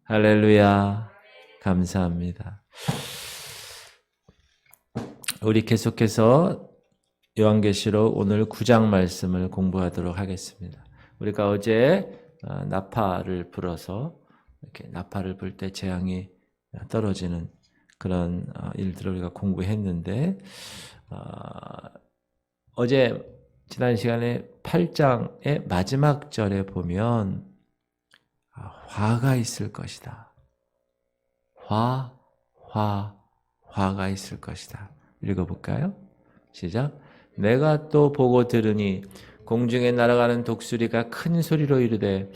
할렐루야. 감사합니다. 우리 계속해서 요한계시록 오늘 9장 말씀을 공부하도록 하겠습니다. 우리가 어제 나팔을 불어서 이렇게 나팔을 불 때 재앙이 떨어지는 그런 일들을 우리가 공부했는데 어제 지난 시간에 8장의 마지막 절에 보면 화가 있을 것이다. 화가 있을 것이다. 읽어볼까요? 시작. 내가 또 보고 들으니 공중에 날아가는 독수리가 큰 소리로 이르되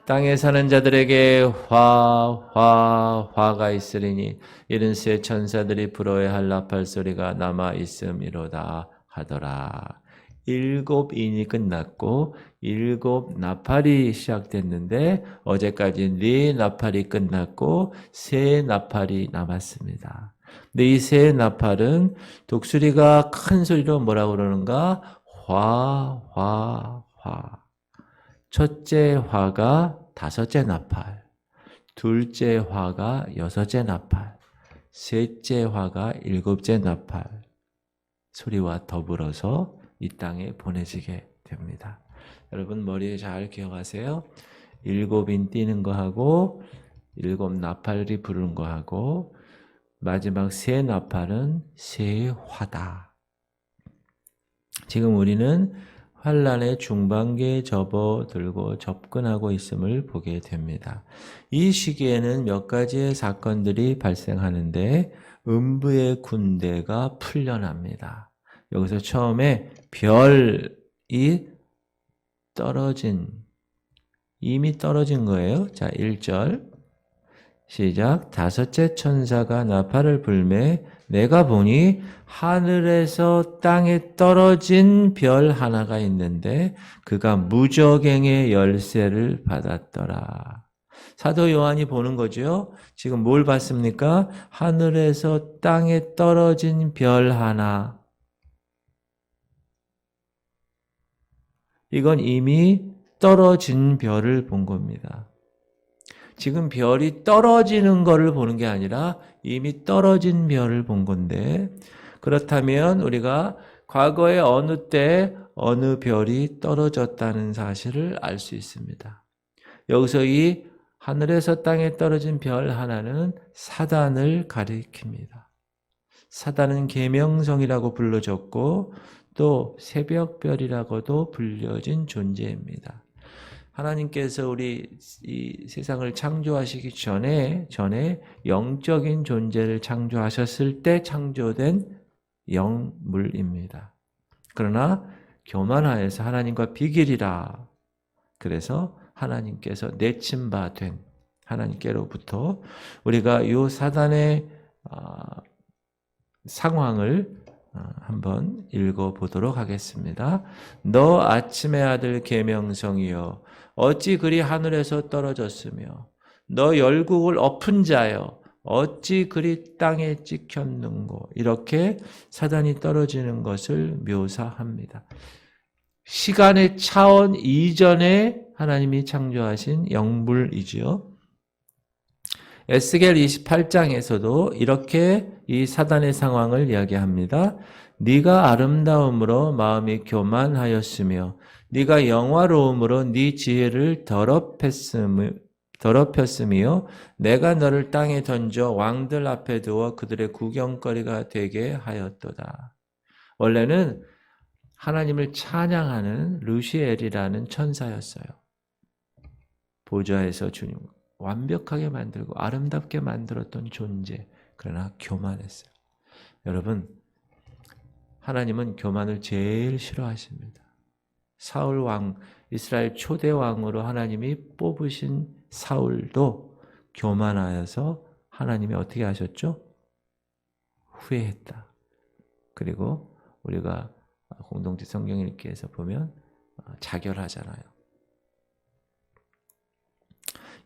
땅에 사는 자들에게 화가 있으리니 이른 새 천사들이 불어야 할 나팔 소리가 남아 있음이로다 하더라. 7인이 끝났고 7 나팔이 시작됐는데 어제까지 4 나팔이 끝났고 3 나팔이 남았습니다. 근데 이 3 나팔은 독수리가 큰 소리로 뭐라고 그러는가? 화. 첫째 화가 5째 나팔, 둘째 화가 6째 나팔, 셋째 화가 7째 나팔 소리와 더불어서 이 땅에 보내지게 됩니다. 여러분 머리에 잘 기억하세요. 7인 뛰는 거하고 7 나팔이 부르는 거하고 마지막 3 나팔은 3 화다. 지금 우리는 환란의 중반기에 접어들고 접근하고 있음을 보게 됩니다. 이 시기에는 몇 가지의 사건들이 발생하는데 음부의 군대가 풀려납니다. 여기서 처음에 별이 이미 떨어진 거예요. 자, 1절 시작. 5째 천사가 나팔을 불매 내가 보니 하늘에서 땅에 떨어진 별 하나가 있는데 그가 무저갱의 열쇠를 받았더라. 사도 요한이 보는 거죠. 지금 뭘 봤습니까? 하늘에서 땅에 떨어진 별 하나. 이건 이미 떨어진 별을 본 겁니다. 지금 별이 떨어지는 것을 보는 게 아니라 이미 떨어진 별을 본 건데, 그렇다면 우리가 과거에 어느 때 어느 별이 떨어졌다는 사실을 알 수 있습니다. 여기서 이 하늘에서 땅에 떨어진 별 하나는 사단을 가리킵니다. 사단은 계명성이라고 불러졌고 또 새벽별이라고도 불려진 존재입니다. 하나님께서 우리 이 세상을 창조하시기 전에 영적인 존재를 창조하셨을 때 창조된 영물입니다. 그러나 교만하여서 하나님과 비길이라. 그래서 하나님께서 내친 바 된 하나님께로부터 우리가 이 사단의 상황을 한번 읽어보도록 하겠습니다. 너 아침의 아들 계명성이여 어찌 그리 하늘에서 떨어졌으며 너 열국을 엎은 자여 어찌 그리 땅에 찍혔는고. 이렇게 사단이 떨어지는 것을 묘사합니다. 시간의 차원 이전에 하나님이 창조하신 영물이지요. 에스겔 28장에서도 이렇게 이 사단의 상황을 이야기합니다. 네가 아름다움으로 마음이 교만하였으며 네가 영화로움으로 네 지혜를 더럽혔으며 내가 너를 땅에 던져 왕들 앞에 두어 그들의 구경거리가 되게 하였도다. 원래는 하나님을 찬양하는 르시엘이라는 천사였어요. 보좌에서 주님 완벽하게 만들고 아름답게 만들었던 존재. 그러나 교만했어요. 여러분, 하나님은 교만을 제일 싫어하십니다. 사울 왕, 이스라엘 초대 왕으로 하나님이 뽑으신 사울도 교만하여서 하나님이 어떻게 하셨죠? 후회했다. 그리고 우리가 공동체 성경 읽기에서 보면 자결하잖아요.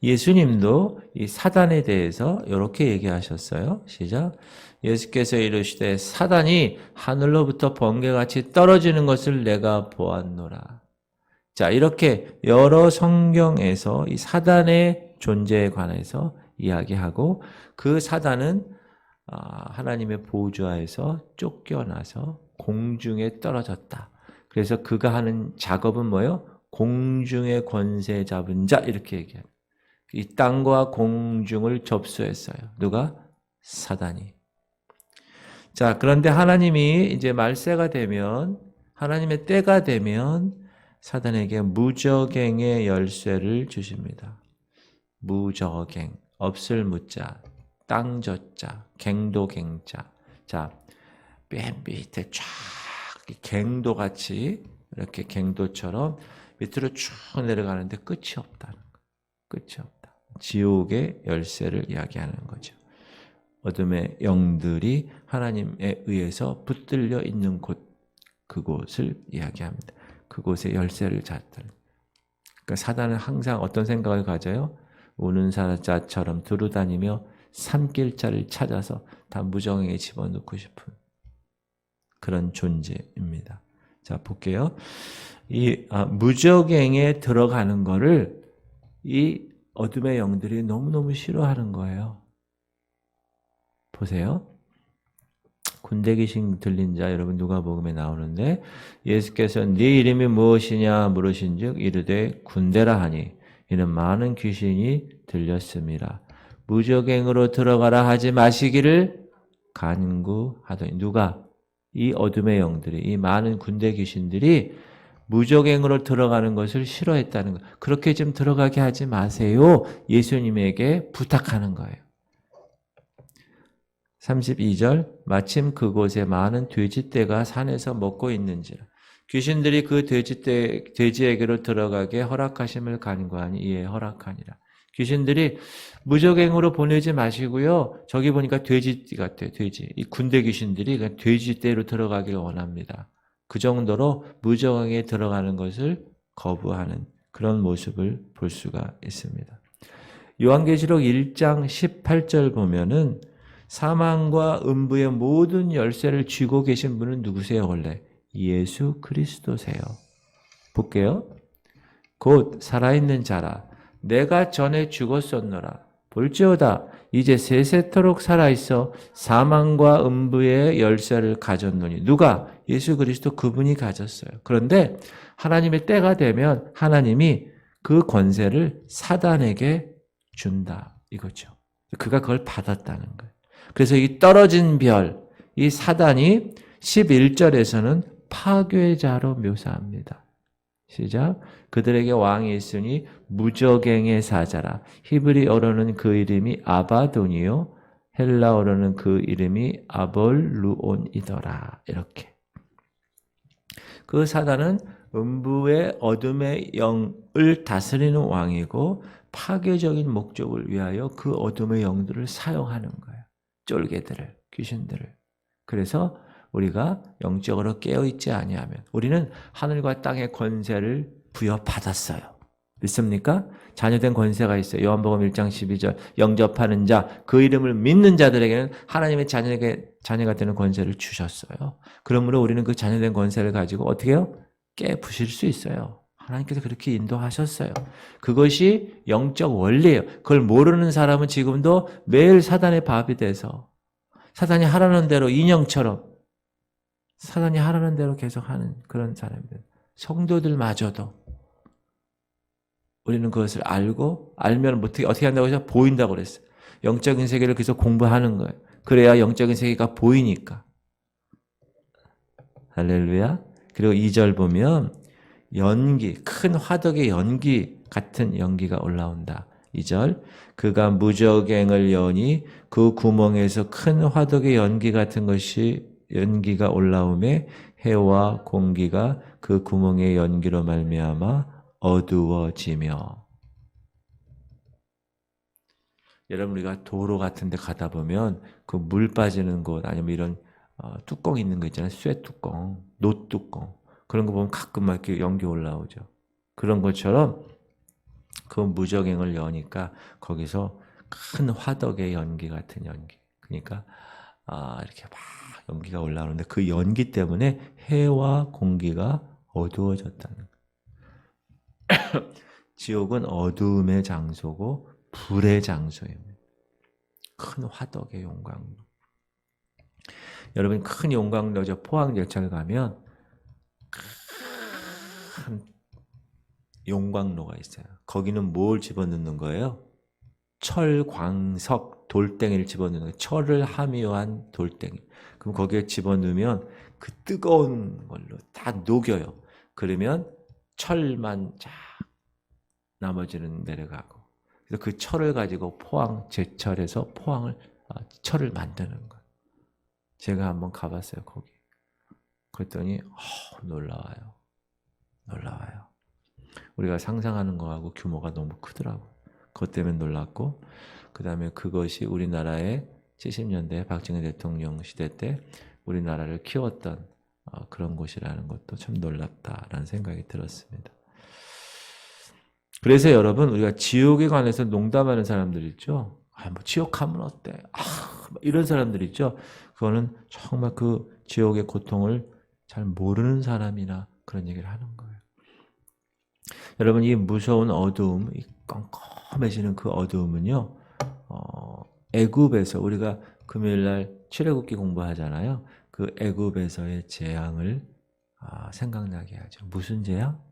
예수님도 이 사단에 대해서 이렇게 얘기하셨어요. 시작. 예수께서 이르시되 사단이 하늘로부터 번개같이 떨어지는 것을 내가 보았노라. 자, 이렇게 여러 성경에서 이 사단의 존재에 관해서 이야기하고 그 사단은 하나님의 보좌에서 쫓겨나서 공중에 떨어졌다. 그래서 그가 하는 작업은 뭐예요? 공중의 권세 잡은 자 이렇게 얘기해요. 이 땅과 공중을 접수했어요. 누가? 사단이. 자, 그런데 하나님이 이제 말세가 되면 하나님의 때가 되면 사단에게 무저갱의 열쇠를 주십니다. 무저갱, 없을 무자, 땅저자, 갱도갱자. 자, 맨 밑에 쫙 갱도같이 이렇게 갱도처럼 밑으로 쭉 내려가는데 끝이 없다는 거. 끝이 없다. 지옥의 열쇠를 이야기하는 거죠. 어둠의 영들이 하나님에 의해서 붙들려 있는 곳, 그곳을 이야기합니다. 그곳에 열쇠를 잤다. 그러니까 사단은 항상 어떤 생각을 가져요? 우는 사자처럼 두루다니며 삼킬 자를 찾아서 다 무정에 집어넣고 싶은 그런 존재입니다. 자, 볼게요. 이 무저갱에 들어가는 거를 이 어둠의 영들이 너무너무 싫어하는 거예요. 보세요. 군대 귀신 들린 자 여러분 누가복음에 나오는데 예수께서 네 이름이 무엇이냐 물으신즉 이르되 군대라 하니 이는 많은 귀신이 들렸습니다. 무저갱으로 들어가라 하지 마시기를 간구하더니 누가? 이 어둠의 영들이 이 많은 군대 귀신들이 무저갱으로 들어가는 것을 싫어했다는 거. 그렇게 좀 들어가게 하지 마세요. 예수님에게 부탁하는 거예요. 32절 마침 그곳에 많은 돼지떼가 산에서 먹고 있는지라 귀신들이 그 돼지에게로 들어가게 허락하심을 간구하니 이에 허락하니라. 귀신들이 무저갱으로 보내지 마시고요. 저기 보니까 돼지 같아요. 돼지. 이 군대 귀신들이 돼지떼로 들어가기를 원합니다. 그 정도로 무저갱에 들어가는 것을 거부하는 그런 모습을 볼 수가 있습니다. 요한계시록 1장 18절 보면은 사망과 음부의 모든 열쇠를 쥐고 계신 분은 누구세요 원래? 예수 그리스도세요. 볼게요. 곧 살아있는 자라 내가 전에 죽었었노라. 볼지어다 이제 세세토록 살아있어 사망과 음부의 열쇠를 가졌노니 누가? 예수 그리스도 그분이 가졌어요. 그런데 하나님의 때가 되면 하나님이 그 권세를 사단에게 준다 이거죠. 그가 그걸 받았다는 거예요. 그래서 이 떨어진 별, 이 사단이 11절에서는 파괴자로 묘사합니다. 시작. 그들에게 왕이 있으니 무저갱의 사자라. 히브리어로는 그 이름이 아바돈이요. 헬라어로는 그 이름이 아볼루온이더라. 이렇게. 그 사단은 음부의 어둠의 영을 다스리는 왕이고 파괴적인 목적을 위하여 그 어둠의 영들을 사용하는 거예요. 쫄개들을, 귀신들을. 그래서 우리가 영적으로 깨어있지 아니하면 우리는 하늘과 땅의 권세를 부여받았어요. 믿습니까? 자녀된 권세가 있어요. 요한복음 1장 12절 영접하는 자, 그 이름을 믿는 자들에게는 하나님의 자녀가 되는 권세를 주셨어요. 그러므로 우리는 그 자녀된 권세를 가지고 어떻게 해요? 깨부실 수 있어요. 하나님께서 그렇게 인도하셨어요. 그것이 영적 원리예요. 그걸 모르는 사람은 지금도 매일 사단의 밥이 돼서 사단이 하라는 대로 인형처럼 사단이 하라는 대로 계속 하는 그런 사람들. 성도들마저도 우리는 그것을 알면 어떻게 한다고 해서 보인다고 그랬어요. 영적인 세계를 계속 공부하는 거예요. 그래야 영적인 세계가 보이니까. 할렐루야. 그리고 2절 보면 연기, 큰 화덕의 연기 같은 연기가 올라온다. 2절 그가 무저갱을 여니 그 구멍에서 큰 화덕의 연기 같은 연기가 올라오매 해와 공기가 그 구멍의 연기로 말미암아 어두워지며. 여러분 우리가 도로 같은 데 가다 보면 그 물 빠지는 곳 아니면 이런 뚜껑 있는 거 있잖아요. 쇠뚜껑, 노뚜껑 그런 거 보면 가끔 막 이렇게 연기 올라오죠. 그런 것처럼 그 무저갱을 여니까 거기서 큰 화덕의 연기 같은 연기. 그러니까 이렇게 막 연기가 올라오는데 그 연기 때문에 해와 공기가 어두워졌다는 거예요. 지옥은 어두움의 장소고 불의 장소입니다. 큰 화덕의 용광로. 여러분 큰 용광로 저 포항제철 가면 큰 용광로가 있어요. 거기는 뭘 집어넣는 거예요? 철광석 돌덩이를 집어넣는 거예요. 철을 함유한 돌덩이. 그럼 거기에 집어넣으면 그 뜨거운 걸로 다 녹여요. 그러면 철만 쫙 나머지는 내려가고. 그래서 그 철을 가지고 포항 제철에서 철을 만드는 거예요. 제가 한번 가봤어요, 거기. 그랬더니 놀라워요. 놀라워요. 우리가 상상하는 거하고 규모가 너무 크더라고요. 그것 때문에 놀랐고, 그 다음에 그것이 우리나라의 70년대 박정희 대통령 시대 때 우리나라를 키웠던 그런 곳이라는 것도 참 놀랍다라는 생각이 들었습니다. 그래서 여러분, 우리가 지옥에 관해서 농담하는 사람들 있죠? 뭐 지옥 가면 어때? 이런 사람들 있죠? 그거는 정말 그 지옥의 고통을 잘 모르는 사람이나 그런 얘기를 하는 거예요. 여러분, 이 무서운 어두움, 이 깜깜해지는 그 어두움은요, 애굽에서 우리가 금요일날 출애굽기 공부하잖아요. 그 애굽에서의 재앙을 생각나게 하죠. 무슨 재앙?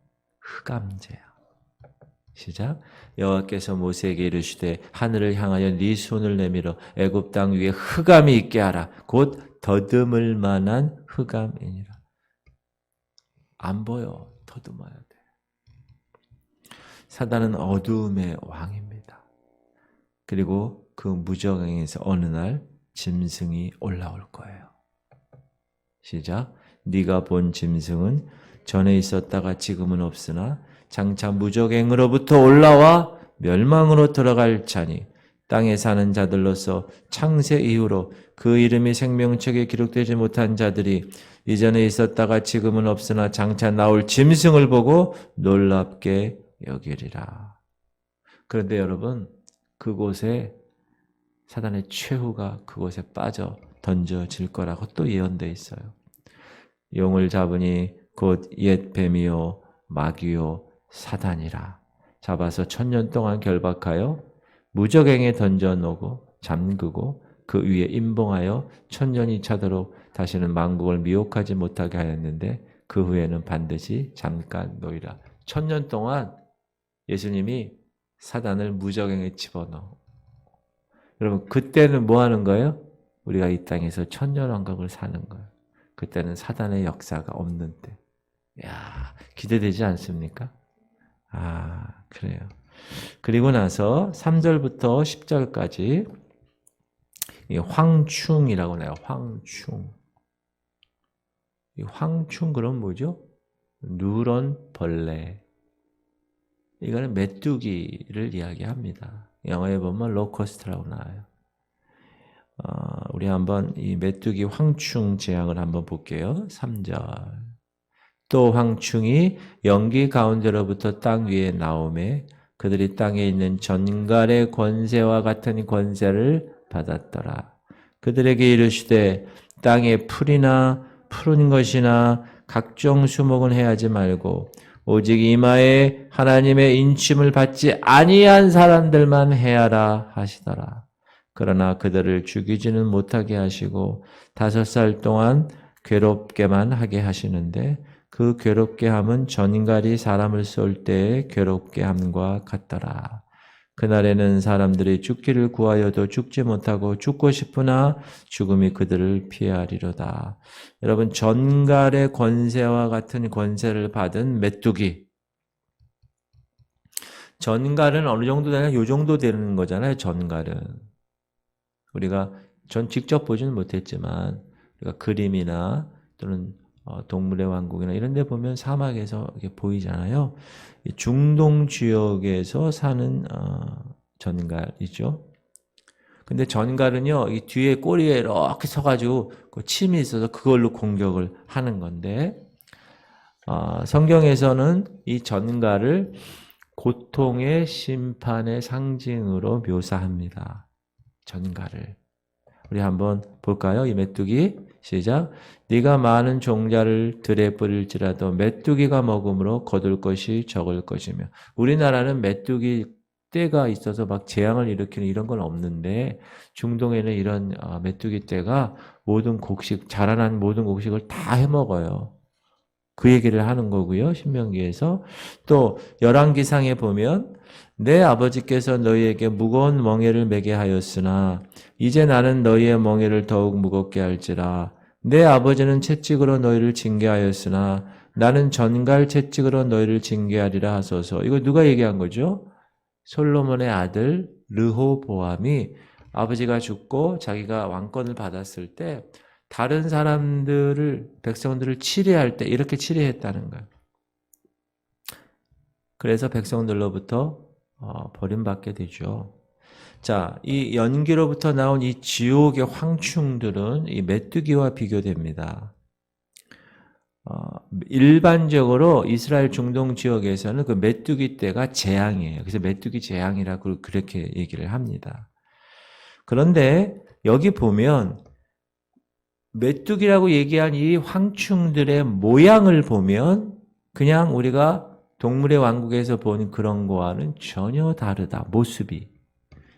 흑암 재앙. 시작. 여호와께서 모세에게 이르시되 하늘을 향하여 네 손을 내밀어 애굽 땅 위에 흑암이 있게 하라. 곧 더듬을 만한 흑암이니라. 안 보여. 더듬어야 돼. 사단은 어두움의 왕입니다. 그리고 그 무저강에서 어느 날 짐승이 올라올 거예요. 시작. 네가 본 짐승은 전에 있었다가 지금은 없으나 장차 무저갱으로부터 올라와 멸망으로 들어갈 자니 땅에 사는 자들로서 창세 이후로 그 이름이 생명책에 기록되지 못한 자들이 이전에 있었다가 지금은 없으나 장차 나올 짐승을 보고 놀랍게 여기리라. 그런데 여러분, 그곳에 사단의 최후가 그곳에 빠져 던져질 거라고 또 예언되어 있어요. 용을 잡으니 곧 옛 뱀이요 마귀요 사단이라. 잡아서 1000년 동안 결박하여 무저갱에 던져놓고 잠그고 그 위에 임봉하여 1000년이 차도록 다시는 만국을 미혹하지 못하게 하였는데 그 후에는 반드시 잠깐 놓이라. 1000년 동안 예수님이 사단을 무저갱에 집어넣어. 여러분 그때는 뭐 하는 거예요? 우리가 이 땅에서 천년왕국을 사는 거예요. 그때는 사단의 역사가 없는 때. 야, 기대되지 않습니까? 그래요. 그리고 나서 3절부터 10절까지 이 황충이라고 나요. 황충. 이 황충 그럼 뭐죠? 누런 벌레. 이거는 메뚜기를 이야기합니다. 영어에 보면 로커스트라고 나와요. 우리 한번 이 메뚜기 황충 재앙을 한번 볼게요. 3절. 또 황충이 연기 가운데로부터 땅 위에 나오매 그들이 땅에 있는 전갈의 권세와 같은 권세를 받았더라. 그들에게 이르시되 땅에 풀이나 푸른 것이나 각종 수목은 해하지 말고 오직 이마에 하나님의 인침을 받지 아니한 사람들만 해하라 하시더라. 그러나 그들을 죽이지는 못하게 하시고 5살 동안 괴롭게만 하게 하시는데 그 괴롭게 함은 전갈이 사람을 쏠 때의 괴롭게 함과 같더라. 그날에는 사람들이 죽기를 구하여도 죽지 못하고 죽고 싶으나 죽음이 그들을 피하리로다. 여러분 전갈의 권세와 같은 권세를 받은 메뚜기. 전갈은 어느 정도 되나? 요 정도 되는 거잖아요. 전갈은. 우리가 전 직접 보지는 못했지만 우리가 그림이나 또는 동물의 왕국이나 이런 데 보면 사막에서 이렇게 보이잖아요. 중동 지역에서 사는 전갈이죠. 근데 전갈은요, 이 뒤에 꼬리에 이렇게 서가지고 그 침이 있어서 그걸로 공격을 하는 건데, 성경에서는 이 전갈을 고통의 심판의 상징으로 묘사합니다. 전갈을. 우리 한번 볼까요? 이 메뚜기. 시작. 네가 많은 종자를 들에 뿌릴지라도 메뚜기가 먹음으로 거둘 것이 적을 것이며. 우리나라는 메뚜기 때가 있어서 막 재앙을 일으키는 이런 건 없는데 중동에는 이런 메뚜기 떼가 모든 곡식, 자라난 모든 곡식을 다 해먹어요. 그 얘기를 하는 거고요. 신명기에서. 또 열왕기상에 보면 내 아버지께서 너희에게 무거운 멍에를 매게 하였으나 이제 나는 너희의 멍에를 더욱 무겁게 할지라. 내 아버지는 채찍으로 너희를 징계하였으나 나는 전갈 채찍으로 너희를 징계하리라 하소서. 이거 누가 얘기한 거죠? 솔로몬의 아들 르호보암이 아버지가 죽고 자기가 왕권을 받았을 때 다른 사람들을, 백성들을 치리할 때 이렇게 치리했다는 거예요. 그래서 백성들로부터 버림받게 되죠. 자, 이 연기로부터 나온 이 지옥의 황충들은 이 메뚜기와 비교됩니다. 일반적으로 이스라엘 중동 지역에서는 그 메뚜기 떼가 재앙이에요. 그래서 메뚜기 재앙이라고 그렇게 얘기를 합니다. 그런데 여기 보면 메뚜기라고 얘기한 이 황충들의 모양을 보면 그냥 우리가 동물의 왕국에서 본 그런 거와는 전혀 다르다. 모습이.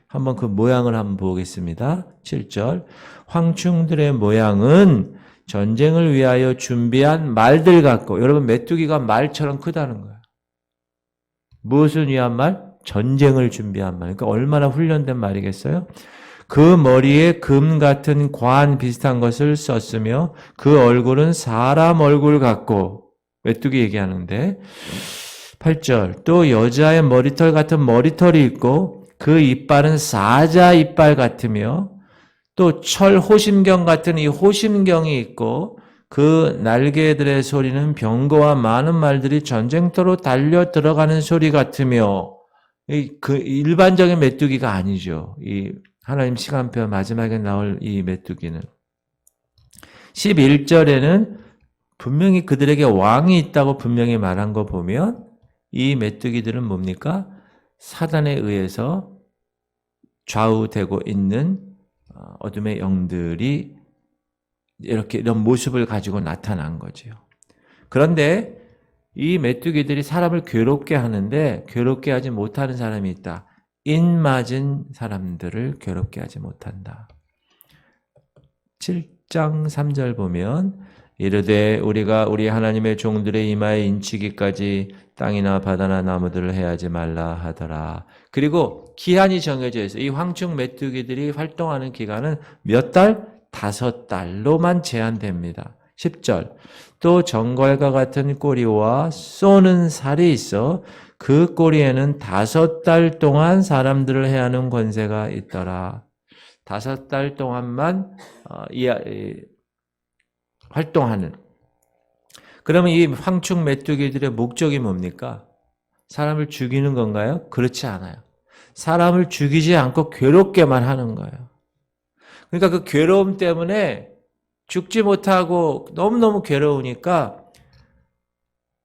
한번 그 모양을 한번 보겠습니다. 7절. 황충들의 모양은 전쟁을 위하여 준비한 말들 같고, 여러분 메뚜기가 말처럼 크다는 거예요. 무엇을 위한 말? 전쟁을 준비한 말. 그러니까 얼마나 훈련된 말이겠어요? 그 머리에 금 같은 관 비슷한 것을 썼으며 그 얼굴은 사람 얼굴 같고, 메뚜기 얘기하는데 8절. 또 여자의 머리털 같은 머리털이 있고 그 이빨은 사자 이빨 같으며 또 철 호심경 같은 이 호심경이 있고 그 날개들의 소리는 병거와 많은 말들이 전쟁터로 달려 들어가는 소리 같으며, 그 일반적인 메뚜기가 아니죠. 이 하나님 시간표 마지막에 나올 이 메뚜기는. 11절에는 분명히 그들에게 왕이 있다고 분명히 말한 거 보면 이 메뚜기들은 뭡니까? 사단에 의해서 좌우되고 있는 어둠의 영들이 이렇게 이런 모습을 가지고 나타난 거죠. 그런데 이 메뚜기들이 사람을 괴롭게 하는데 괴롭게 하지 못하는 사람이 있다. 인 맞은 사람들을 괴롭게 하지 못한다. 7장 3절 보면 이르되 우리가 우리 하나님의 종들의 이마에 인치기까지 땅이나 바다나 나무들을 해하지 말라 하더라. 그리고 기한이 정해져 있어요. 이 황충 메뚜기들이 활동하는 기간은 몇 달? 5달로만 제한됩니다. 10절. 또 정갈과 같은 꼬리와 쏘는 살이 있어 그 꼬리에는 5달 동안 사람들을 해하는 권세가 있더라. 5달 동안만 활동하는. 그러면 이 황충 메뚜기들의 목적이 뭡니까? 사람을 죽이는 건가요? 그렇지 않아요. 사람을 죽이지 않고 괴롭게만 하는 거예요. 그러니까 그 괴로움 때문에 죽지 못하고 너무너무 괴로우니까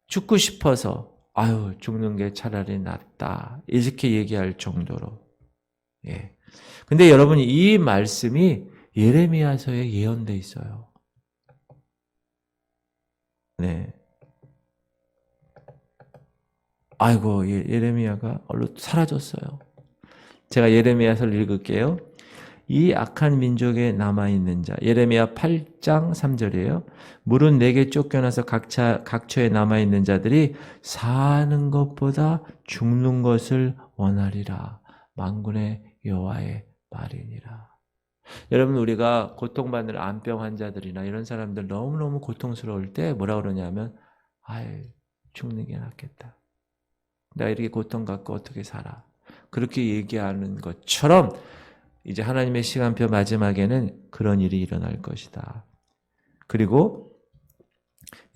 죽고 싶어서 아유 죽는 게 차라리 낫다 이렇게 얘기할 정도로. 예. 근데 여러분 이 말씀이 예레미야서에 예언돼 있어요. 네. 아이고 예레미야가 얼른 사라졌어요. 제가 예레미야서를 읽을게요. 이 악한 민족에 남아있는 자. 예레미야 8장 3절이에요. 물은 내게 쫓겨나서 각처에 남아있는 자들이 사는 것보다 죽는 것을 원하리라. 만군의 여호와의 말이니라. 여러분 우리가 고통받는 암병 환자들이나 이런 사람들 너무너무 고통스러울 때 뭐라 그러냐면 아유 죽는 게 낫겠다. 내가 이렇게 고통받고 어떻게 살아. 그렇게 얘기하는 것처럼 이제 하나님의 시간표 마지막에는 그런 일이 일어날 것이다. 그리고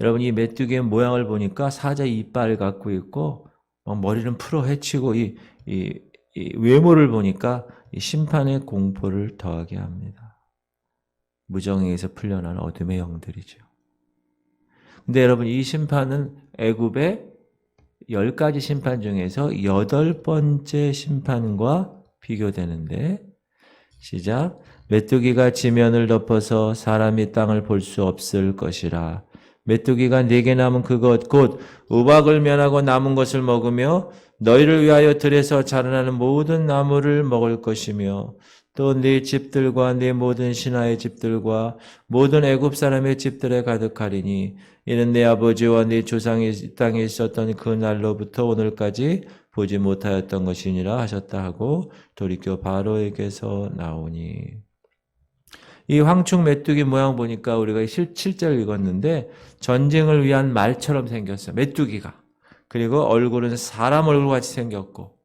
여러분 이 메뚜기의 모양을 보니까 사자 이빨을 갖고 있고 머리는 풀어 헤치고 이 외모를 보니까 이 심판의 공포를 더하게 합니다. 무정에서 풀려난 어둠의 영들이죠. 근데 여러분 이 심판은 애굽의 10가지 심판 중에서 8번째 심판과 비교되는데 시작. 메뚜기가 지면을 덮어서 사람이 땅을 볼 수 없을 것이라. 메뚜기가 내게 남은 그것 곧 우박을 면하고 남은 것을 먹으며 너희를 위하여 들에서 자라나는 모든 나무를 먹을 것이며 또 네 집들과 네 모든 신하의 집들과 모든 애굽 사람의 집들에 가득하리니 이는 내 아버지와 네 조상이 이 땅에 있었던 그 날로부터 오늘까지 보지 못하였던 것이니라 하셨다 하고 돌이켜 바로에게서 나오니. 이 황충 메뚜기 모양 보니까 우리가 실제로 읽었는데 전쟁을 위한 말처럼 생겼어요. 메뚜기가. 그리고 얼굴은 사람 얼굴 같이 생겼고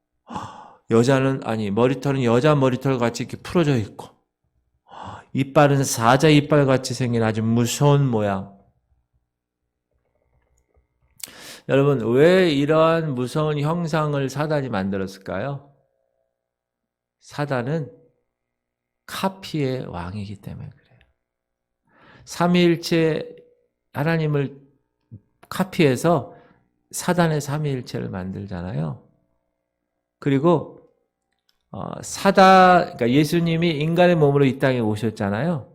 머리털은 여자 머리털 같이 이렇게 풀어져 있고 이빨은 사자 이빨 같이 생긴 아주 무서운 모양. 여러분, 왜 이러한 무서운 형상을 사단이 만들었을까요? 사단은 카피의 왕이기 때문에 그래요. 삼위일체 하나님을 카피해서 사단의 삼위일체를 만들잖아요. 그리고 그러니까 예수님이 인간의 몸으로 이 땅에 오셨잖아요.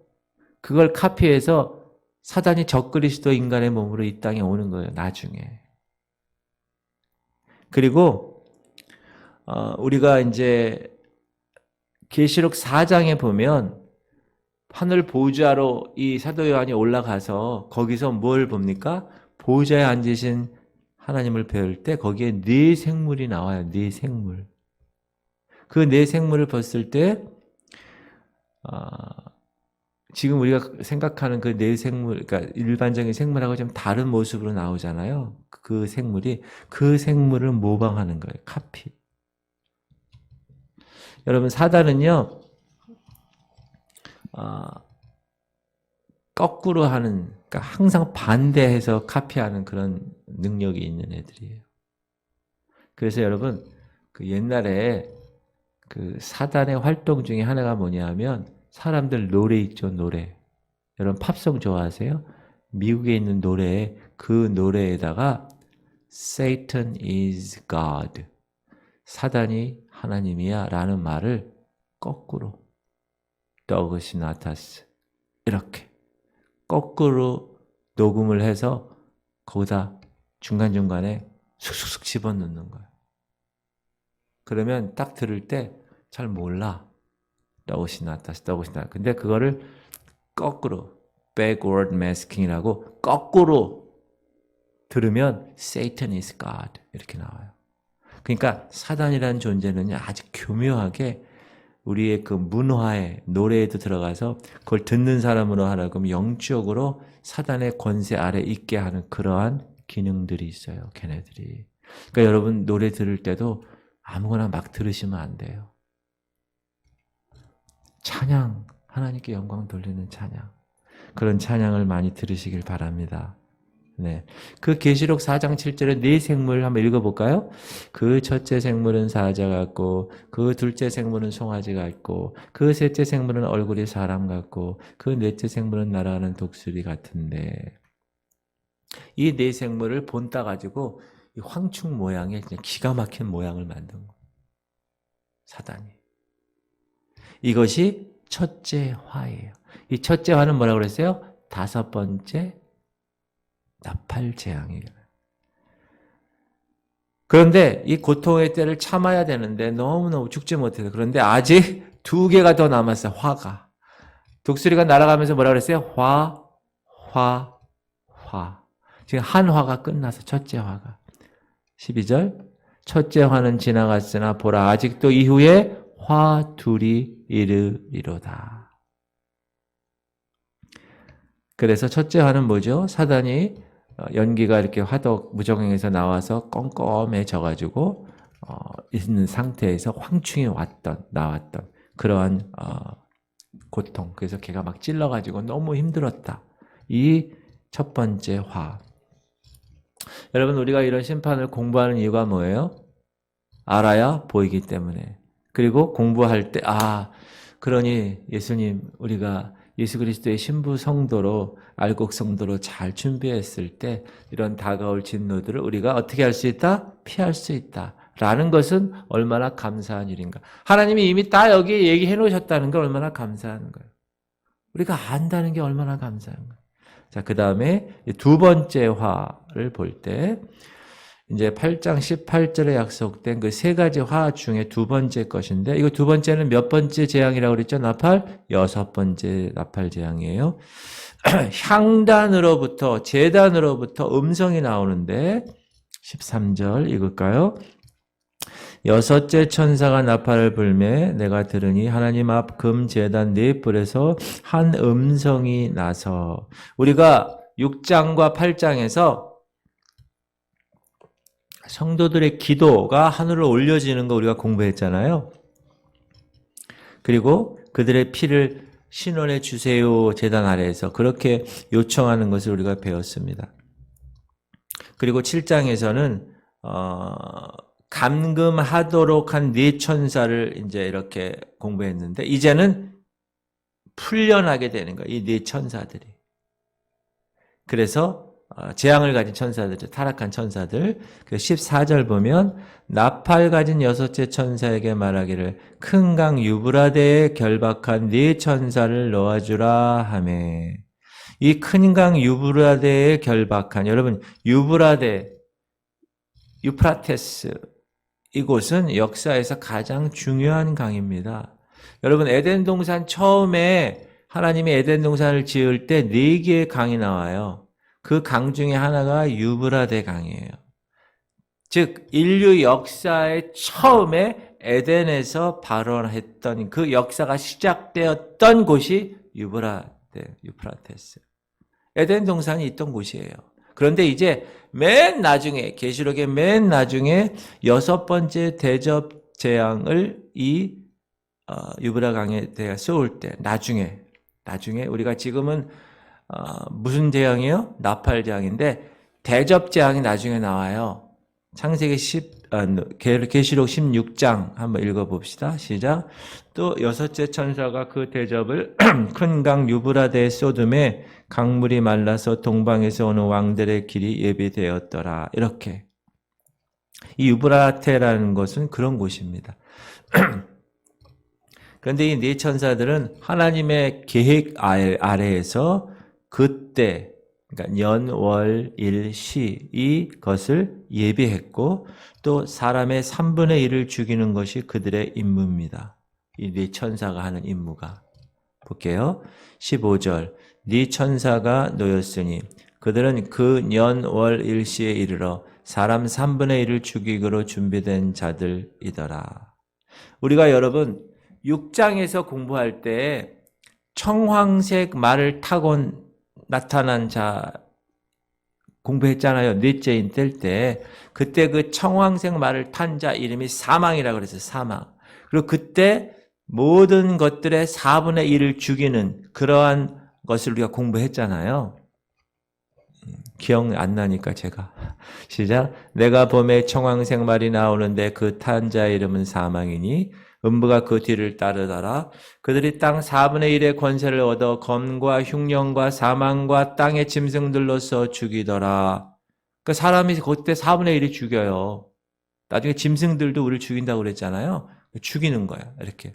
그걸 카피해서 사단이 적그리스도 인간의 몸으로 이 땅에 오는 거예요. 나중에. 그리고 우리가 이제 계시록 4장에 보면 하늘 보좌로 이 사도 요한이 올라가서 거기서 뭘 봅니까? 보좌에 앉으신 하나님을 배울 때 거기에 네 생물이 나와요. 네 생물. 그 네 생물을 봤을 때 지금 우리가 생각하는 그 네 생물, 그러니까 일반적인 생물하고 좀 다른 모습으로 나오잖아요. 그 생물을 모방하는 거예요. 카피. 여러분, 사단은요, 거꾸로 하는, 그러니까 항상 반대해서 카피하는 그런 능력이 있는 애들이에요. 그래서 여러분, 그 옛날에 그 사단의 활동 중에 하나가 뭐냐면 사람들 노래 있죠, 노래. 여러분 팝송 좋아하세요? 미국에 있는 노래에 그 노래에다가 Satan is God. 사단이 하나님이야 라는 말을 거꾸로 더그시 나타스 이렇게 거꾸로 녹음을 해서 거기다 중간중간에 쑥쑥쑥 집어넣는 거예요. 그러면 딱 들을 때 잘 몰라. 더그시 나타스. 근데 그거를 거꾸로 backward masking이라고 거꾸로 들으면 Satan is God 이렇게 나와요. 그러니까 사단이라는 존재는 아주 교묘하게 우리의 그 문화에 노래에도 들어가서 그걸 듣는 사람으로 하라고 영적으로 사단의 권세 아래 있게 하는 그러한 기능들이 있어요. 걔네들이. 그러니까 여러분 노래 들을 때도 아무거나 막 들으시면 안 돼요. 찬양, 하나님께 영광 돌리는 찬양. 그런 찬양을 많이 들으시길 바랍니다. 네. 그 계시록 4장 7절에 네 생물 한번 읽어볼까요? 그 첫째 생물은 사자 같고 그 둘째 생물은 송아지 같고 그 셋째 생물은 얼굴이 사람 같고 그 넷째 생물은 날아가는 독수리 같은데 이 네 생물을 본따 가지고 이 황충 모양의 그냥 기가 막힌 모양을 만든 거예요. 사단이. 이것이 첫째 화예요. 이 첫째 화는 뭐라고 그랬어요? 다섯 번째 나팔 재앙이에요. 그런데 이 고통의 때를 참아야 되는데 너무너무 죽지 못해서 그런데 아직 두 개가 더 남았어요. 화가. 독수리가 날아가면서 뭐라고 그랬어요? 화. 지금 한 화가 끝나서 첫째 화가. 12절 첫째 화는 지나갔으나 보라 아직도 이후에 화 둘이 이르리로다. 그래서 첫째 화는 뭐죠? 사단이 연기가 이렇게 화덕 무정행에서 나와서 껌껌해져가지고 있는 상태에서 황충이 나왔던 그러한 고통. 그래서 걔가 막 찔러가지고 너무 힘들었다. 이 첫 번째 화. 여러분 우리가 이런 심판을 공부하는 이유가 뭐예요? 알아야 보이기 때문에. 그리고 공부할 때 그러니 예수님 우리가 예수 그리스도의 신부 성도로 알곡 성도로 잘 준비했을 때 이런 다가올 진노들을 우리가 어떻게 할 수 있다? 피할 수 있다. 라는 것은 얼마나 감사한 일인가. 하나님이 이미 다 여기 얘기해 놓으셨다는 게 얼마나 감사한 거예요. 우리가 안다는 게 얼마나 감사한 거예요. 자, 그 다음에 두 번째 화를 볼 때 이제 8장 18절에 약속된 그 세 가지 화 중에 두 번째 것인데, 이거 두 번째는 몇 번째 재앙이라고 그랬죠? 나팔? 여섯 번째 나팔 재앙이에요. 향단으로부터, 제단으로부터 음성이 나오는데, 13절 읽을까요? 여섯째 천사가 나팔을 불매 내가 들으니 하나님 앞 금 제단 네 뿔에서 한 음성이 나서, 우리가 6장과 8장에서 성도들의 기도가 하늘로 올려지는 거 우리가 공부했잖아요. 그리고 그들의 피를 신원해 주세요 제단 아래에서 그렇게 요청하는 것을 우리가 배웠습니다. 그리고 7장에서는 감금하도록 한 네 천사를 이제 이렇게 공부했는데, 이제는 풀려나게 되는 거예요. 이 네 천사들이. 그래서 재앙을 가진 천사들, 타락한 천사들. 그 14절 보면 나팔 가진 여섯째 천사에게 말하기를 큰 강 유브라데에 결박한 네 천사를 놓아주라 하매. 이 큰 강 유브라데에 결박한, 여러분 유브라데, 유프라테스, 이곳은 역사에서 가장 중요한 강입니다. 여러분 에덴 동산 처음에 하나님이 에덴 동산을 지을 때 4개의 강이 나와요. 그 강 중에 하나가 유브라데 강이에요. 즉 인류 역사의 처음에 에덴에서 발원했던 그 역사가 시작되었던 곳이 유프라테스. 에덴 동산이 있던 곳이에요. 그런데 이제 맨 나중에, 계시록의 맨 나중에 여섯 번째 대접 재앙을 이 유브라 강에 대해 쏘을 때, 나중에 우리가 지금은 무슨 재앙이에요? 나팔 재앙인데 대접 재앙이 나중에 나와요. 창세기 계시록 16장 한번 읽어봅시다. 시작. 또 여섯째 천사가 그 대접을 큰 강 유브라데에 쏟음에 강물이 말라서 동방에서 오는 왕들의 길이 예비되었더라. 이렇게. 이 유브라테라는 것은 그런 곳입니다. 그런데 이 네 천사들은 하나님의 계획 아래에서 그때, 그러니까 년, 월, 일, 시 이것을 예비했고 또 사람의 3분의 1을 죽이는 것이 그들의 임무입니다. 이 네 천사가 하는 임무가. 볼게요. 15절. 네 천사가 놓였으니 그들은 그 년, 월, 일시에 이르러 사람 3분의 1을 죽이기로 준비된 자들이더라. 우리가 여러분 6장에서 공부할 때 청황색 말을 타고 나타난 자 공부했잖아요. 넷째인 뜰 때. 그때 그 청황색 말을 탄 자 이름이 사망이라고 그랬어요. 사망. 그리고 그때 모든 것들의 4분의 1을 죽이는 그러한 것을 우리가 공부했잖아요. 기억 안 나니까 제가. 시작. 내가 봄에 청황색 말이 나오는데 그 탄 자의 이름은 사망이니 음부가 그 뒤를 따르더라. 그들이 땅 4분의 1의 권세를 얻어 검과 흉령과 사망과 땅의 짐승들로서 죽이더라. 그 사람이 그때 4분의 1이 죽여요. 나중에 짐승들도 우리를 죽인다고 그랬잖아요. 죽이는 거야. 이렇게.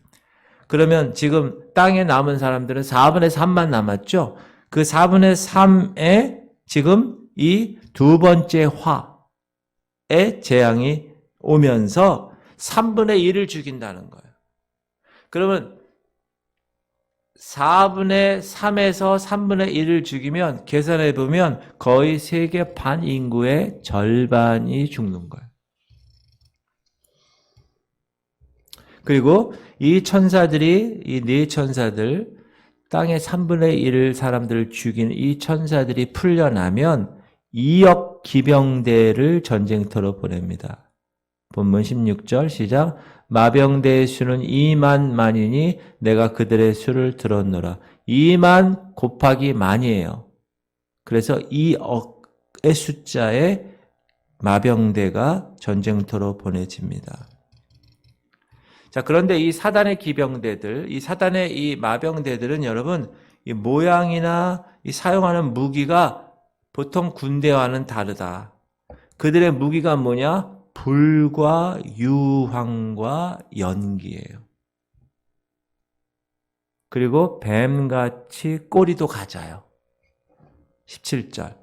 그러면 지금 땅에 남은 사람들은 4분의 3만 남았죠. 그 4분의 3에 지금 이 두 번째 화의 재앙이 오면서 3분의 1을 죽인다는 거예요. 그러면 4분의 3에서 3분의 1을 죽이면 계산해 보면 거의 세계 반 인구의 절반이 죽는 거예요. 그리고 이 천사들이, 이 네 천사들, 땅의 3분의 1을 사람들을 죽인 이 천사들이 풀려나면 2억 기병대를 전쟁터로 보냅니다. 본문 16절 시작. 마병대의 수는 2만 만이니 내가 그들의 수를 들었노라. 2만 곱하기 만이에요. 그래서 2억의 숫자의 마병대가 전쟁터로 보내집니다. 자, 그런데 이 사단의 기병대들, 이 사단의 이 마병대들은 여러분, 이 모양이나 이 사용하는 무기가 보통 군대와는 다르다. 그들의 무기가 뭐냐? 불과 유황과 연기예요. 그리고 뱀같이 꼬리도 가져요. 17절.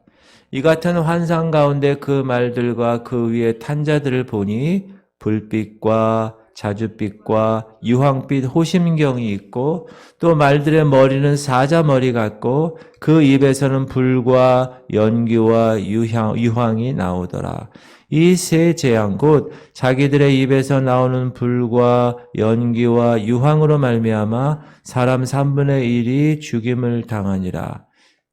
이 같은 환상 가운데 그 말들과 그 위에 탄 자들을 보니 불빛과 자줏빛과 유황빛 호심경이 있고 또 말들의 머리는 사자머리 같고 그 입에서는 불과 연기와 유황이 나오더라. 이 세 재앙 곧 자기들의 입에서 나오는 불과 연기와 유황으로 말미암아 사람 3분의 1이 죽임을 당하니라.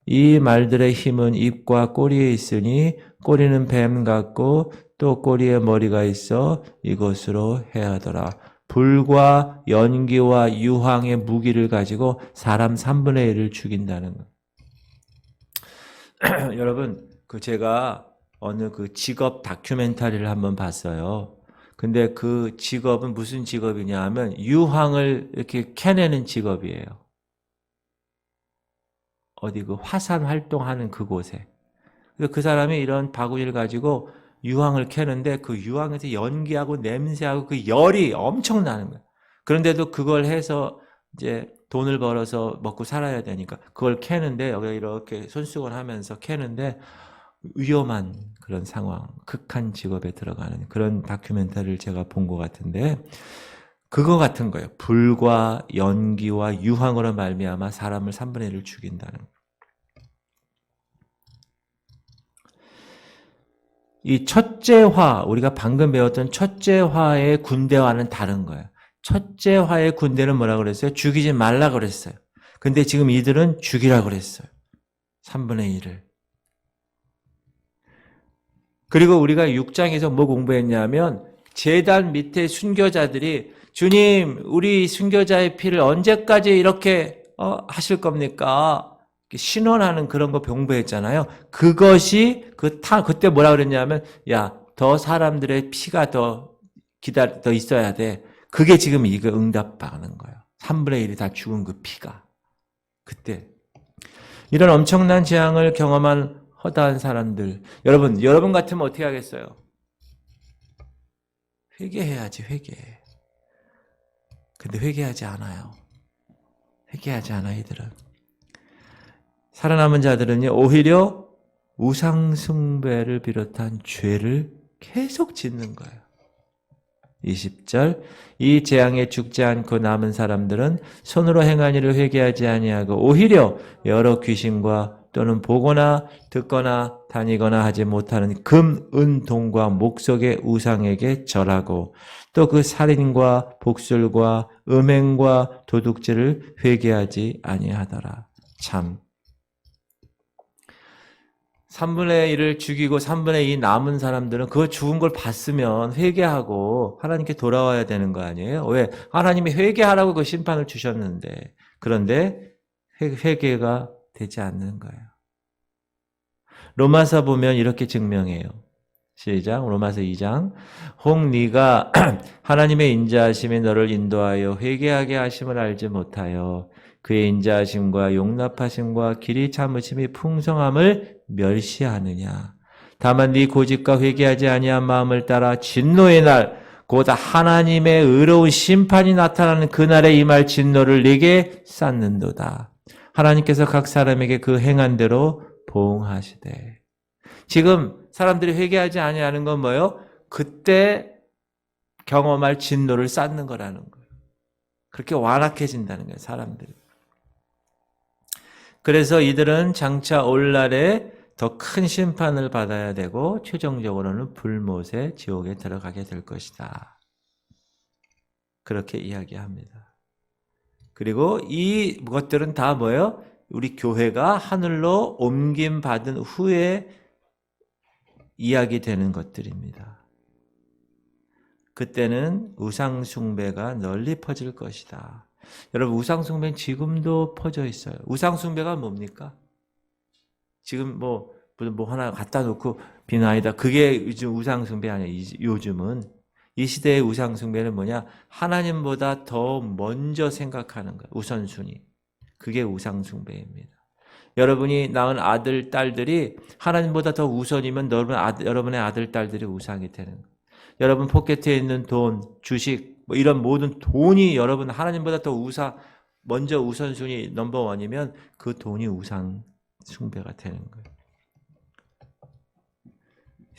이 말들의 힘은 입과 꼬리에 있으니 꼬리는 뱀 같고 또 꼬리에 머리가 있어 이것으로 해하더라. 불과 연기와 유황의 무기를 가지고 사람 3분의 1을 죽인다는 것. 여러분, 제가 어느 직업 다큐멘터리를 한번 봤어요. 근데 그 직업은 무슨 직업이냐 하면 유황을 이렇게 캐내는 직업이에요. 어디 화산 활동하는 그곳에. 그래서 그 사람이 이런 바구니를 가지고 유황을 캐는데 그 유황에서 연기하고 냄새하고 그 열이 엄청나는 거예요. 그런데도 그걸 해서 이제 돈을 벌어서 먹고 살아야 되니까 그걸 캐는데 여기 이렇게 손수건 하면서 캐는데 위험한 그런 상황, 극한 직업에 들어가는 그런 다큐멘터리를 제가 본 것 같은데 그거 같은 거예요. 불과 연기와 유황으로 말미암아 사람을 3분의 1을 죽인다는 거예요. 이 첫째화, 우리가 방금 배웠던 첫째화의 군대와는 다른 거예요. 첫째화의 군대는 뭐라고 그랬어요? 죽이지 말라고 그랬어요. 근데 지금 이들은 죽이라고 그랬어요. 3분의 1을. 그리고 우리가 6장에서 뭐 공부했냐면 제단 밑에 순교자들이 주님, 우리 순교자의 피를 언제까지 이렇게 하실 겁니까? 신원하는 그런 거 공부했잖아요. 그것이 그때 뭐라 그랬냐면 야, 더 사람들의 피가 더 있어야 돼. 그게 지금 이거 응답받는 거예요. 3분의 1이 다 죽은 그 피가. 그때 이런 엄청난 재앙을 경험한 허다한 사람들. 여러분 같으면 어떻게 하겠어요? 회개해야지, 회개해. 근데 회개하지 않아요. 회개하지 않아, 이들은. 살아남은 자들은요, 오히려 우상숭배를 비롯한 죄를 계속 짓는 거예요. 20절, 이 재앙에 죽지 않고 남은 사람들은 손으로 행한 일을 회개하지 아니하고 오히려 여러 귀신과 또는 보거나 듣거나 다니거나 하지 못하는 금, 은, 동과 목석의 우상에게 절하고 또 그 살인과 복술과 음행과 도둑질을 회개하지 아니하더라. 참. 3분의 1을 죽이고 3분의 2 남은 사람들은 그거 죽은 걸 봤으면 회개하고 하나님께 돌아와야 되는 거 아니에요? 왜? 하나님이 회개하라고 그 심판을 주셨는데. 그런데 회개가 되지 않는 거예요. 로마서 보면 이렇게 증명해요. 시작. 로마서 2장. 혹 네가 하나님의 인자하심이 너를 인도하여 회개하게 하심을 알지 못하여 그의 인자하심과 용납하심과 길이 참으심이 풍성함을 멸시하느냐. 다만 네 고집과 회개하지 아니한 마음을 따라 진노의 날 곧 하나님의 의로운 심판이 나타나는 그날에 임할 진노를 네게 쌓는도다. 하나님께서 각 사람에게 그 행한 대로 보응하시되. 지금 사람들이 회개하지 아니하는 건 뭐예요? 그때 경험할 진노를 쌓는 거라는 거예요. 그렇게 완악해진다는 거예요, 사람들이. 그래서 이들은 장차 올 날에 더 큰 심판을 받아야 되고 최종적으로는 불못의 지옥에 들어가게 될 것이다. 그렇게 이야기합니다. 그리고 이 것들은 다 뭐예요? 우리 교회가 하늘로 옮김받은 후에 이야기되는 것들입니다. 그때는 우상숭배가 널리 퍼질 것이다. 여러분, 우상숭배는 지금도 퍼져 있어요. 우상숭배가 뭡니까? 지금 뭐 하나 갖다 놓고 비나이다. 그게 요즘 우상숭배 아니야. 요즘은. 이 시대의 우상숭배는 뭐냐? 하나님보다 더 먼저 생각하는 거예요. 우선순위. 그게 우상숭배입니다. 여러분이 낳은 아들, 딸들이 하나님보다 더 우선이면 여러분의 아들, 딸들이 우상이 되는 거예요. 여러분 포켓에 있는 돈, 주식, 뭐 이런 모든 돈이 여러분 하나님보다 더 먼저 우선순위 넘버원이면 그 돈이 우상 숭배가 되는 거예요.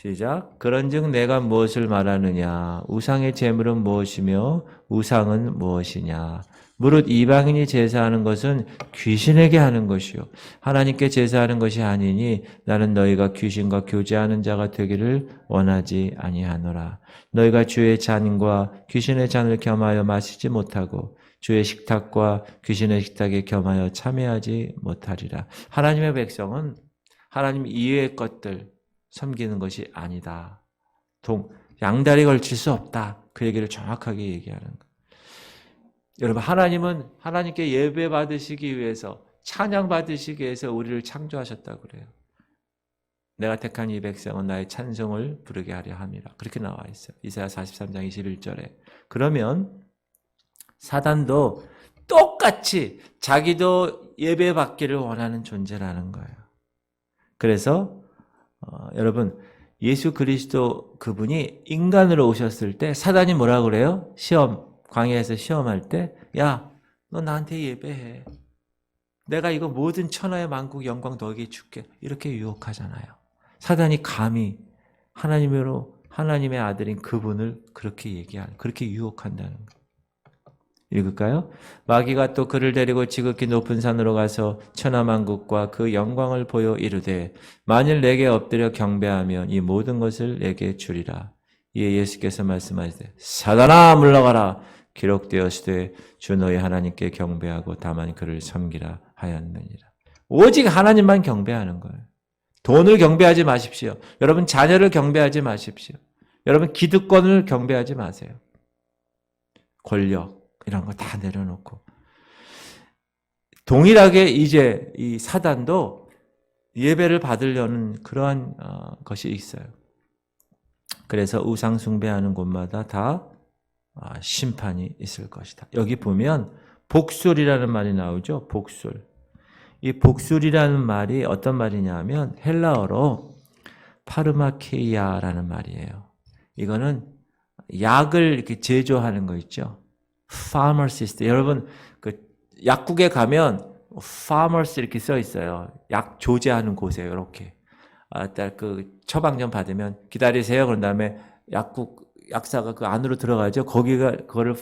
시작. 그런즉 내가 무엇을 말하느냐? 우상의 제물은 무엇이며 우상은 무엇이냐? 무릇 이방인이 제사하는 것은 귀신에게 하는 것이요 하나님께 제사하는 것이 아니니 나는 너희가 귀신과 교제하는 자가 되기를 원하지 아니하노라. 너희가 주의 잔과 귀신의 잔을 겸하여 마시지 못하고 주의 식탁과 귀신의 식탁에 겸하여 참여하지 못하리라. 하나님의 백성은 하나님 이외의 것들 섬기는 것이 아니다. 양다리 걸칠 수 없다. 그 얘기를 정확하게 얘기하는 거예요. 여러분, 하나님은 하나님께 예배 받으시기 위해서, 찬양 받으시기 위해서 우리를 창조하셨다고 그래요. 내가 택한 이 백성은 나의 찬송을 부르게 하려 함이라. 그렇게 나와 있어요. 이사야 43장 21절에. 그러면 사단도 똑같이 자기도 예배 받기를 원하는 존재라는 거예요. 그래서 여러분, 예수 그리스도 그분이 인간으로 오셨을 때 사단이 뭐라고 그래요? 광야에서 시험할 때, 야, 너 나한테 예배해. 내가 이거 모든 천하의 만국 영광 너에게 줄게. 이렇게 유혹하잖아요. 사단이 감히 하나님의 아들인 그분을 그렇게 유혹한다는 거예요. 읽을까요? 마귀가 또 그를 데리고 지극히 높은 산으로 가서 천하만국과 그 영광을 보여 이르되 만일 내게 엎드려 경배하면 이 모든 것을 내게 주리라. 이에 예수께서 말씀하시되 사단아 물러가라. 기록되었으되 주 너희 하나님께 경배하고 다만 그를 섬기라 하였느니라. 오직 하나님만 경배하는 거예요. 돈을 경배하지 마십시오. 여러분 자녀를 경배하지 마십시오. 여러분 기득권을 경배하지 마세요. 권력 이런 거 다 내려놓고 동일하게 이제 이 사단도 예배를 받으려는 그러한 것이 있어요. 그래서 우상 숭배하는 곳마다 다 심판이 있을 것이다. 여기 보면 복술이라는 말이 나오죠. 복술. 이 복술이라는 말이 어떤 말이냐면 헬라어로 파르마케이아라는 말이에요. 이거는 약을 이렇게 제조하는 거 있죠. 파머시스트. 여러분 그 약국에 가면 파머시 이렇게 써 있어요. 약 조제하는 곳에 이렇게. 그 처방전 받으면 기다리세요. 그런 다음에 약사가 그 안으로 들어가죠. 그거를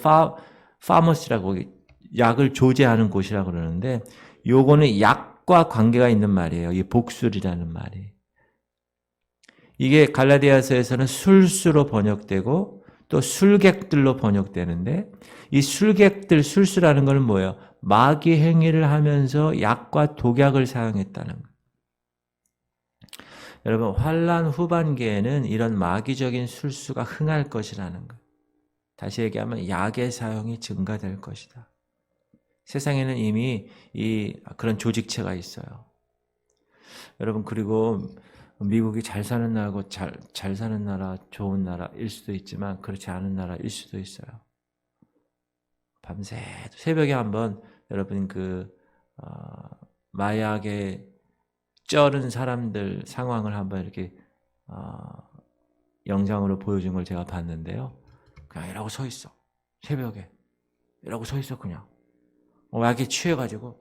파머시라고 약을 조제하는 곳이라고 그러는데 요거는 약과 관계가 있는 말이에요. 이 복술이라는 말이. 이게 갈라디아서에서는 술수로 번역되고 또 술객들로 번역되는데 이 술수라는 건 뭐예요? 마귀 행위를 하면서 약과 독약을 사용했다는 거예요. 여러분 환란 후반기에는 이런 마귀적인 술수가 흥할 것이라는 거예요. 다시 얘기하면 약의 사용이 증가될 것이다. 세상에는 이미 그런 조직체가 있어요. 여러분 그리고 미국이 잘 사는 나라고 잘 사는 나라, 좋은 나라일 수도 있지만 그렇지 않은 나라일 수도 있어요. 밤새 새벽에 한번 여러분 마약에 쩔은 사람들 상황을 한번 이렇게 영상으로 보여준 걸 제가 봤는데요. 그냥 이러고 서 있어. 새벽에 이러고 서 있어 그냥. 약에 취해가지고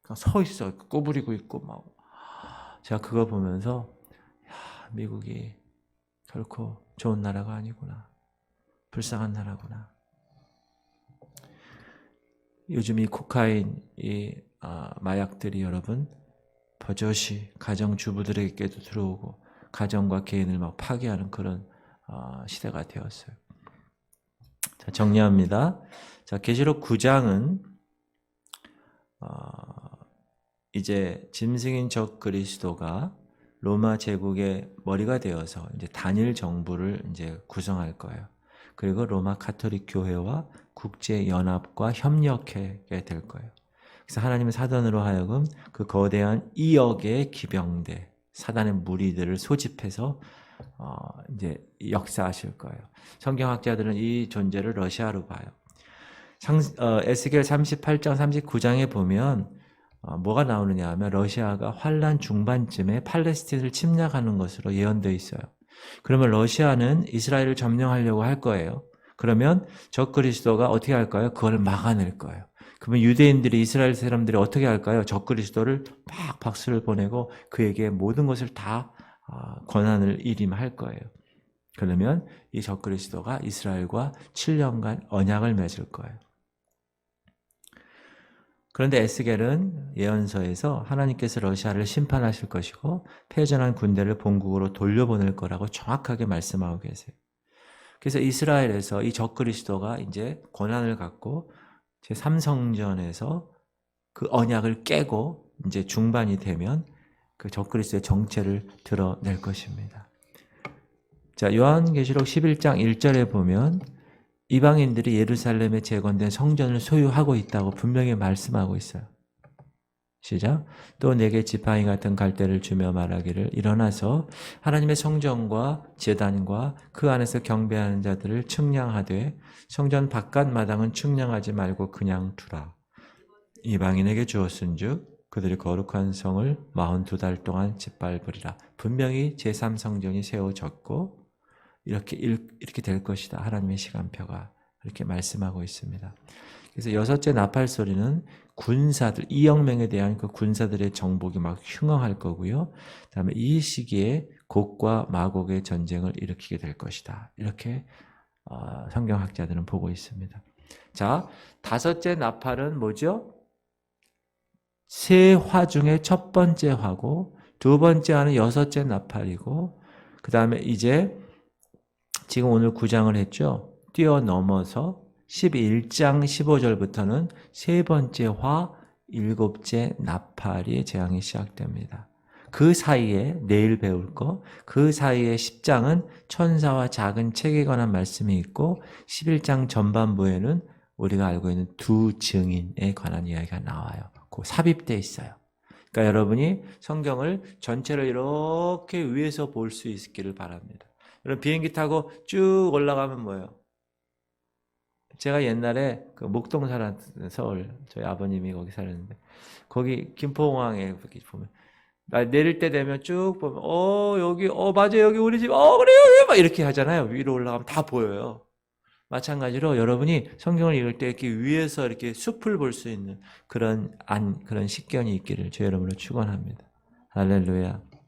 그냥 서 있어. 꼬부리고 있고 막. 제가 그거 보면서 미국이 결코 좋은 나라가 아니구나. 불쌍한 나라구나. 요즘 이 코카인, 마약들이 여러분 버젓이 가정주부들에게도 들어오고 가정과 개인을 막 파괴하는 그런 시대가 되었어요. 자, 정리합니다. 자, 계시록 9장은 이제 짐승인 적 그리스도가 로마 제국의 머리가 되어서 이제 단일 정부를 이제 구성할 거예요. 그리고 로마 가톨릭 교회와 국제 연합과 협력하게 될 거예요. 그래서 하나님은 사단으로 하여금 그 거대한 2억의 기병대, 사단의 무리들을 소집해서 이제 역사하실 거예요. 성경학자들은 이 존재를 러시아로 봐요. 에스겔 38장, 39장에 보면 뭐가 나오느냐 하면 러시아가 환란 중반쯤에 팔레스틴을 침략하는 것으로 예언되어 있어요. 그러면 러시아는 이스라엘을 점령하려고 할 거예요. 그러면 적 그리스도가 어떻게 할까요? 그걸 막아낼 거예요. 그러면 유대인들이 이스라엘 사람들이 어떻게 할까요? 적 그리스도를 막 박수를 보내고 그에게 모든 것을 다 고난을 일임할 거예요. 그러면 이 적그리스도가 이스라엘과 7년간 언약을 맺을 거예요. 그런데 에스겔은 예언서에서 하나님께서 러시아를 심판하실 것이고 패전한 군대를 본국으로 돌려보낼 거라고 정확하게 말씀하고 계세요. 그래서 이스라엘에서 이 적그리스도가 이제 고난을 갖고 제3성전에서 그 언약을 깨고 이제 중반이 되면 그 적그리스도의 정체를 드러낼 것입니다. 자, 요한계시록 11장 1절에 보면 이방인들이 예루살렘에 재건된 성전을 소유하고 있다고 분명히 말씀하고 있어요. 시작. 또 내게 지팡이 같은 갈대를 주며 말하기를 일어나서 하나님의 성전과 제단과 그 안에서 경배하는 자들을 측량하되 성전 바깥 마당은 측량하지 말고 그냥 두라. 이방인에게 주었은즉 그들이 거룩한 성을 42달 동안 짓밟으리라. 분명히 제3성전이 세워졌고 이렇게 될 것이다. 하나님의 시간표가 이렇게 말씀하고 있습니다. 그래서 여섯째 나팔 소리는 군사들, 이영명에 대한 그 군사들의 정복이 막 흉흥할 거고요. 그다음에 이 시기에 곡과 마곡의 전쟁을 일으키게 될 것이다. 이렇게 성경학자들은 보고 있습니다. 자, 다섯째 나팔은 뭐죠? 세 화 중에 첫 번째 화고 두 번째 화는 여섯째 나팔이고 그 다음에 이제 지금 오늘 9장을 했죠. 뛰어넘어서 11장 15절부터는 세 번째 화, 일곱째 나팔의 재앙이 시작됩니다. 그 사이에 내일 배울 거, 그 사이에 10장은 천사와 작은 책에 관한 말씀이 있고 11장 전반부에는 우리가 알고 있는 두 증인에 관한 이야기가 나와요. 그 삽입되어 있어요. 그러니까 여러분이 성경을 전체를 이렇게 위에서 볼 수 있기를 바랍니다. 여러분 비행기 타고 쭉 올라가면 뭐예요? 제가 옛날에 그 목동 살았던 서울 저희 아버님이 거기 살았는데 거기 김포공항에 이렇게 보면 내릴 때 되면 쭉 보면 여기 맞아 여기 우리 집 그래요 막 이렇게 하잖아요. 위로 올라가면 다 보여요. 마찬가지로 여러분이 성경을 읽을 때 이렇게 위에서 이렇게 숲을 볼 수 있는 그런 식견이 있기를 주의 이름으로 축원합니다. 할렐루야.